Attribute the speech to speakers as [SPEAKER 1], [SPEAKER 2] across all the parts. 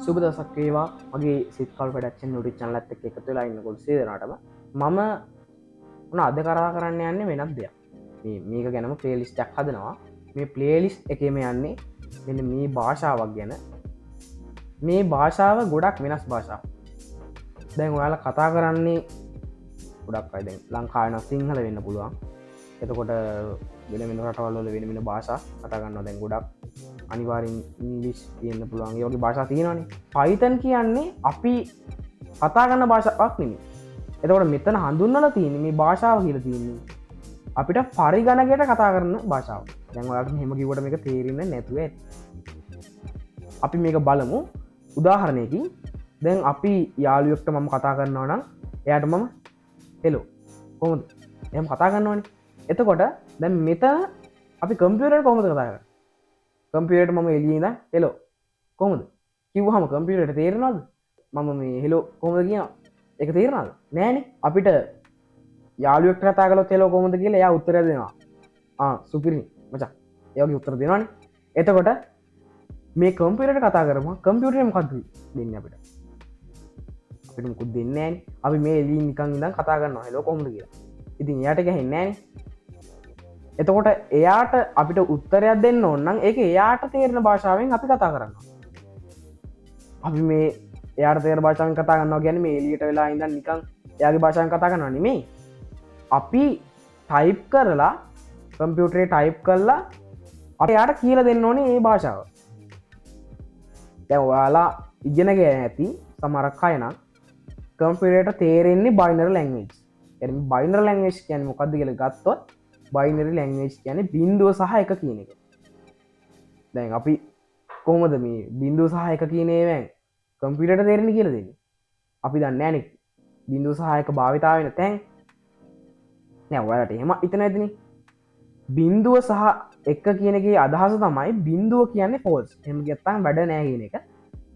[SPEAKER 1] සුබ දවසක් වේවා මගේ සිත් කල් ප්‍රොඩක්ෂන් YouTube channel එකත් එක්ක එකතු වෙලා ඉන්නකොට සියදෙනාටම මම අද කරා කරන්න යන්නේ වෙනත් දෙයක්. මේක ගැනම ප්ලේලිස්ට් එකක් හදනවා. මේ ප්ලේලිස්ට් එකේම යන්නේ මෙන්න මේ භාෂාවක් ගැන. මේ භාෂාව ගොඩක් වෙනස් භාෂාවක්. දැන් ඔයාලා කතා කරන්නේ ගොඩක් අය දැන් ලංකාවේ නම් සිංහල වෙන්න පුළුවන්. එතකොට වෙන වෙන රටවල් වල වෙන වෙන භාෂා කතා කරනවා දැන් ගොඩක්. අනිවාර්යෙන් ඉංග්‍රීසි තියෙන්න පුළුවන්. ඒ වගේ භාෂා තියෙනවානේ. Python කියන්නේ අපි කතා කරන භාෂාවක් නෙමෙයි. එතකොට මෙතන හඳුන්වලා තියෙන්නේ මේ භාෂාව කියලා තියෙන්නේ අපිට පරිගණකයට කතා කරන භාෂාව. දැන් ඔයාලට මෙහෙම කිව්වට මේක තේරෙන්නේ නැතුව ඇති. අපි මේක බලමු උදාහරණයකින්. දැන් අපි යාළුවෙක්ට මම කතා කරනවා නම් එයාට මම හෙලෝ කොහොමද? එහෙම කතා කරනවානේ. එතකොට දැන් මෙතන අපි කම්පියුටර් කොහොමද කතා කරන්නේ? කම්පියුටර් මම එළියේ ඉඳන් හෙලෝ කොහොමද කිව්වහම කම්පියුටරට තේරෙනවද? මම මේ හෙලෝ කොහොමද කියනවා? ඒක තේරෙනවද? නෑනේ. අපිට යාළුවෙක්ට කතා කළොත් හෙලෝ කොහොමද කියලා එයා උත්තරය දෙනවා. සුපිරිනි මචං. ඒ වගේ උත්තර දෙනවනේ. එතකොට මේ කම්පියුටරට කතා කරමුවා කම්පියුටරේ මොකද්ද දෙන්නේ අපිට? අපිට මොකුත් දෙන්නේ නෑනේ. අපි මේ එළියෙන් නිකන් ඉඳන් කතා කරනවා හෙලෝ කොහොමද කියලා. ඉතින් එයාට ගහන්නේ නෑනේ. එතකොට එයාට අපිට උත්තරයක් දෙන්න ඕන නම් ඒක එයාට තේරෙන භාෂාවෙන් අපි කතා කරනවා. අපි මේ එයාට තේරෙන භාෂාවෙන් කතා කරනවා කියන්නේ මේ එළියට වෙලා ඉඳන් නිකන් එයාගේ භාෂාවෙන් කතා කරනවා නෙමෙයි. අපි ටයිප් කරලා කම්පියුටරේ ටයිප් කරලා අපි එයාට කියලා දෙන්න ඕනේ මේ භාෂාව. දැන් ඔයාලා ඉගෙනගෙන ඇති සමහරක් අය නම් කම්පියුටරේට තේරෙන්නේ බයිනරි ලැන්ග්වේජ්. يعني බයිනරි ලැන්ග්වේජ් කියන්නේ මොකක්ද කියලා ගත්තොත් බයිනරි ලැන්ග්වේජ් කියන්නේ බිංදුව සහ එක කියන එක. දැන් අපි කොහොමද මේ බිංදුව සහ එක කියන ඒවායින් කම්පියුටරට තේරෙන්නේ කියලා දෙන්නේ? අපි දන්නේ නැහනේ. බිංදුව සහ එක භාවිතා වෙන තැන්. නෑ ඔයාලට එහෙම හිතන ඇතිනේ. බිංදුව සහ එක කියන එකේ අදහස තමයි බිංදුව කියන්නේ false. එහෙම නැත්නම් වැඩ නෑ කියන එක.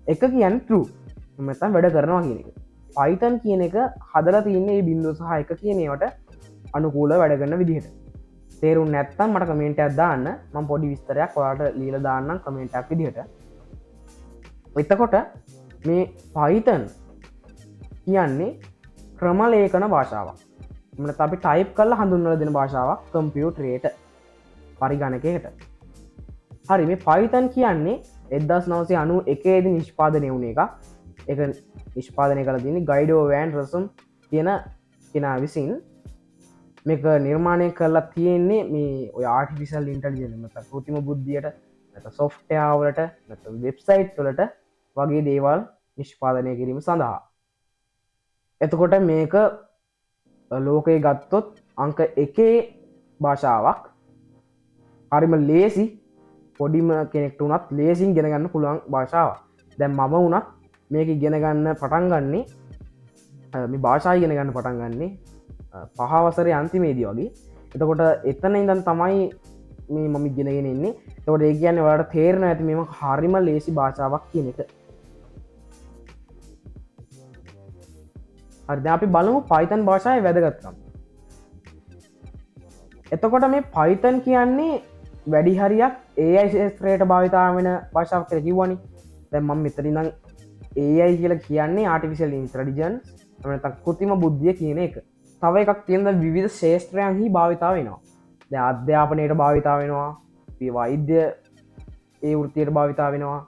[SPEAKER 1] එක කියන්නේ true. එහෙම නැත්නම් වැඩ කරනවා කියන එක. Python කියන එක හදලා තියෙන්නේ මේ බිංදුව සහ එක කියන ඒවට අනුකූලව වැඩ කරන විදිහට. තේරුම් නැත්තම් මට කමෙන්ට් එකක් දාන්න. මම පොඩි විස්තරයක් ඔයාලට ලියලා දාන්නම් කමෙන්ට් එකක් විදිහට. එතකොට මේ Python කියන්නේ ක්‍රම ලේඛන භාෂාවක්. එමණත් අපි ටයිප් කරලා හඳුන්වලා දෙන භාෂාවක් කම්පියුටරේට පරිගණකයකට. හරි මේ Python කියන්නේ 1991 දී නිෂ්පාදනය වුණ එක. ඒක නිෂ්පාදනය කරලා තියෙන්නේ ගයිඩෝ වෑන් රසම් කියන කෙනා විසින්. මේක නිර්මාණය කරලා තියෙන්නේ මේ ඔය ආටිෆිෂල් ඉන්ටෙලිජන්ස් නැත්නම් කෘත්‍රිම බුද්ධියට නැත්නම් සොෆ්ට්වෙයාර් වලට නැත්නම් වෙබ්සයිට් වලට වගේ දේවල් නිෂ්පාදනය කිරීම සඳහා. එතකොට මේක ලෝකයේ ගත්තොත් අංක 1 භාෂාවක්. හරිම ලේසි පොඩිම කෙනෙක්ට උනත් ලේසියෙන් ඉගෙන ගන්න පුළුවන් භාෂාවක්. දැන් මම උනත් මේක ඉගෙන ගන්න පටන් ගන්නේ මේ භාෂාව ඉගෙන ගන්න පටන් ගන්නේ 5 වසරේ අන්තිමේදී වගේ. එතකොට එතන ඉඳන් තමයි මේ මම ඉගෙනගෙන ඉන්නේ. එතකොට ඒ කියන්නේ ඔයාලට තේරෙනවා ඇති මේක හරිම ලේසි භාෂාවක් කියන එක. හරි දැන් අපි බලමු Python භාෂාවේ වැදගත්කම. එතකොට මේ Python කියන්නේ වැඩි හරියක් AI ශාස්ත්‍රයට භාවිතා වෙන භාෂාවක් කියලා කිව්වනේ. දැන් මම මෙතන ඉඳන් AI කියලා කියන්නේ ආටිෆිෂල් ඉන්ටෙලිජන්ස් නැත්නම් කෘත්‍රිම බුද්ධිය කියන එක. තව එකක් තියෙනවා විවිධ ශාස්ත්‍රයන්හි භාවිතා වෙනවා. දැන් අධ්‍යාපනයට භාවිතා වෙනවා, වෛද්‍ය ඒ වෘත්තියට භාවිතා වෙනවා,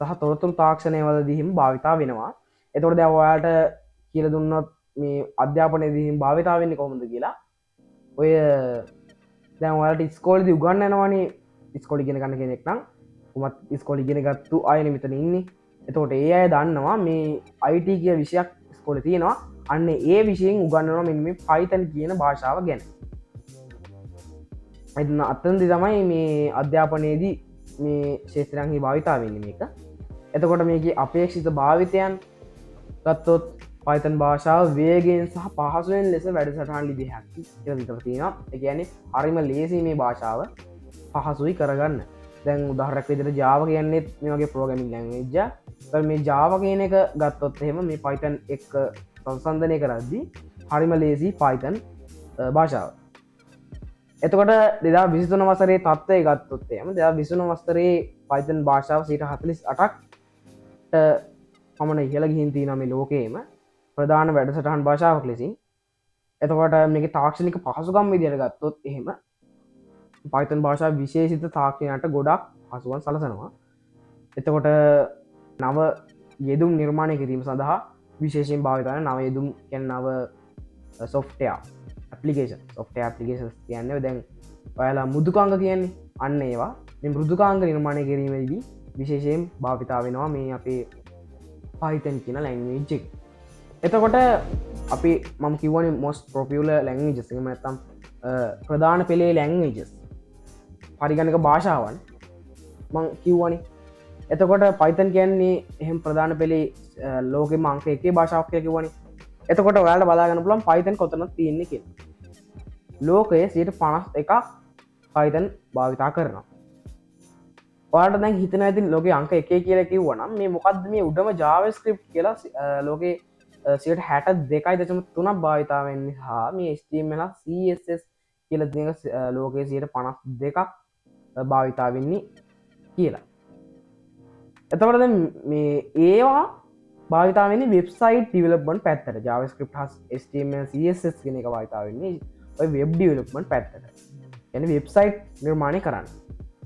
[SPEAKER 1] සහ තොරතුරු තාක්ෂණය වලදීම භාවිතා වෙනවා. එතකොට දැන් ඔයාලට කියලා දුන්නොත් මේ අධ්‍යාපනයේදී භාවිතා වෙන්නේ කොහොමද කියලා ඔය දැන් ඔයාලට ඉස්කෝලේදී උගන්වනවානේ. ඉස්කෝලේ ඉගෙන ගන්න කෙනෙක් නම් කොහොමත් ඉස්කෝලේ ඉගෙන ගත්තු අයනේ මෙතන ඉන්නේ. එතකොට ඒ අය දන්නවා මේ IT කිය විෂයක් ඉස්කෝලේ තියෙනවා. අන්න ඒ විෂයෙන් උගන්වනවා මෙන්න මේ Python කියන භාෂාව ගැන. එතන අතනදී තමයි මේ අධ්‍යාපනයේදී මේ ශාස්ත්‍රයන්හි භාවිතා වෙන්නේ මේක. එතකොට මේකේ අපේක්ෂිත භාවිතයන් ගත්තොත් Python භාෂාව වේගයෙන් සහ පහසුවෙන් ලෙස වැඩසටහන් ලිවිය හැකි කියලා විතර තියෙනවා. ඒ කියන්නේ හරිම ලේසි මේ භාෂාව පහසුයි කරගන්න. දැන් උදාහරණයක් විදිහට Java කියන්නේ මේ වගේ ප්‍රෝග්‍රෑමින් ලැන්ග්වේජ් එක. මේ Java කියන එක ගත්තොත් එහෙම මේ Python එක්ක සංසන්ධනය කරද්දී හරිම ලේසි Python භාෂාව. එතකොට 2023 වසරේ තත්ත්වය ගත්තොත් එහෙම 2023 වසරේ Python භාෂාව 48%ක් පමණ ඉහළ ගිහින් තියෙනවා මේ ලෝකයේම ප්‍රධාන වැඩසටහන් භාෂාවක් ලෙසින්. එතකොට මේකේ තාක්ෂණික පහසුකම් විදිහට ගත්තොත් එහෙම Python භාෂාව විශේෂිත තාක්ෂණයට ගොඩක් පහසුකම් සලසනවා. එතකොට නව යෙදුම් නිර්මාණය කිරීම සඳහා විශේෂයෙන් භාවිත වන නව යෙදුම් කියන්නේ නව software application software applications කියන්නේ දැන් ඔයාලා මෘදුකාංග කියන්නේ අන්න ඒවා මේ මෘදුකාංග නිර්මාණය කිරීමේදී විශේෂයෙන් භාවිතා වෙනවා මේ අපේ Python කියන language එක. එතකොට අපි මම කිව්වනේ most popular languages එහෙම නැත්නම් ප්‍රධාන පෙළේ languages පරිගණක භාෂාවන් මම කිව්වනේ. එතකොට Python කියන්නේ එහෙම ප්‍රධාන පෙළේ ලෝකෙම අංක 1 භාෂාවක් කියලා කිව්වනේ. එතකොට ඔයාලට බලා ගන්න පුළුවන් Python කොතනද තියෙන්නේ කියලා. ලෝකයේ 51ක් Python භාවිතා කරනවා. ඔයාලට දැන් හිතෙන ඇති ලෝකේ අංක 1 කියලා කිව්වනම් මේ මොකද්ද මේ උඩම JavaScript කියලා ලෝකේ 62.3ක් භාවිතා වෙන්නේ හා මේ HTML CSS කියලා තියෙන ලෝකයේ 52ක් භාවිතා වෙන්නේ කියලා. එතකොට දැන් මේ ඒවා භාවිතා වෙන්නේ වෙබ්සයිට් ඩෙවලොප්මන්ට් පැත්තට. JavaScript හා HTML CSS කියන එක භාවිතා වෙන්නේ ඔය වෙබ් ඩෙවලොප්මන්ට් පැත්තට. කියන්නේ වෙබ්සයිට් නිර්මාණය කරන්න.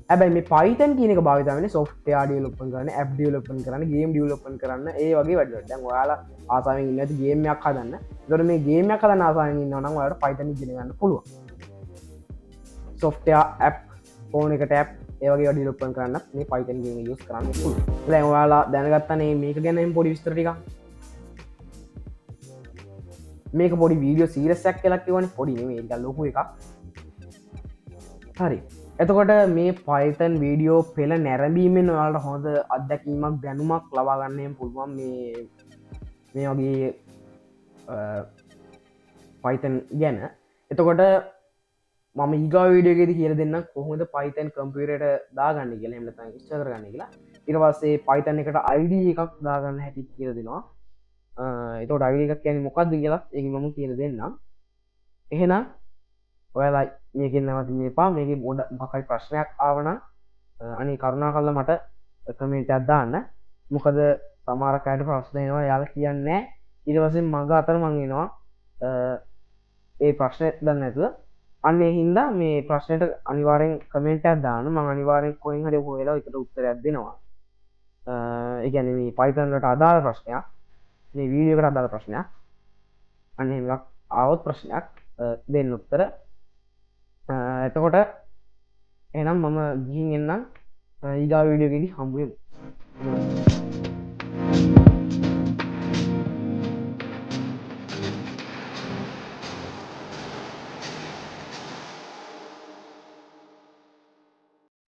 [SPEAKER 1] හැබැයි මේ Python කියන එක භාවිතා වෙන්නේ software development කරන්න, app development කරන්න, game development කරන්න ඒ වගේ වැඩවලට. දැන් ඔයාලා ආසාවෙන් ඉන්නේ නැති ගේම් එකක් හදන්න. ඒතකොට මේ ගේම් එකක් හදන්න ආසාවෙන් ඉන්නවා නම් ඔයාලට Python ඉගෙන ගන්න පුළුවන්. software app phone එකට app ඒ වගේ ඩෙවලොප්මන්ට් කරන්න මේ Python කියන එක යූස් කරන්න පුළුවන්. දැන් ඔයාලා දැනගත්තනේ මේක ගැන පොඩි විස්තර ටිකක්. මේක පොඩි වීඩියෝ සීරීස් එකක් කියලා කියවනේ. පොඩි නෙමෙයි ඒක ලොකු එකක්. හරි. එතකොට මේ Python වීඩියෝ පෙළ නැරඹීමෙන් ඔයාලට හොඳ අත්දැකීමක් දැනුමක් ලබා ගන්න පුළුවන් මේ වගේ Python ගැන. එතකොට මම ඊගා වීඩියෝ එකේදී කියලා දෙන්නම් කොහොමද Python කම්පියුටරේට දාගන්නේ කියලා. එහෙම නැත්නම් ඉන්ස්ටෝල් කරගන්නේ කියලා. ඊට පස්සේ Python එකට ID එකක් දාගන්න හැටි කියලා දෙනවා. එතකොට ID එකක් කියන්නේ මොකක්ද කියලා ඒකෙන් මම කියලා දෙන්නම්. එහෙනම් ඔයාලා මේකෙන් නවතින්න එපා. මේකේ මොකක්ද ප්‍රශ්නයක් ආවනම් අනේ කරුණාකරලා මට කමෙන්ට් එකක් දාන්න. මොකද සමහර අයට ප්‍රශ්න එනවා යාළුවා කියන්නේ නැහැ. ඊට පස්සේ මග අතර මං එනවා ඒ ප්‍රශ්නේ දන්නේ නැතුව. අන්න ඒ හින්දා මේ ප්‍රශ්නෙට අනිවාර්යෙන් කමෙන්ට් එකක් දාන්න. මම අනිවාර්යෙන් කොහෙන් හරි හොයලා ඒකට උත්තරයක් දෙනවා. ඒ කියන්නේ මේ Python වලට අදාළ ප්‍රශ්නයක්. මේ වීඩියෝ එකට අදාළ ප්‍රශ්නයක්. අන්න එහෙම එකක් ආවොත් ප්‍රශ්නයක් දෙන්න උත්තර. එතකොට එහෙනම් මම ගිහින් එන්නම් ඊගා වීඩියෝ එකේදී හම්බ වෙමු.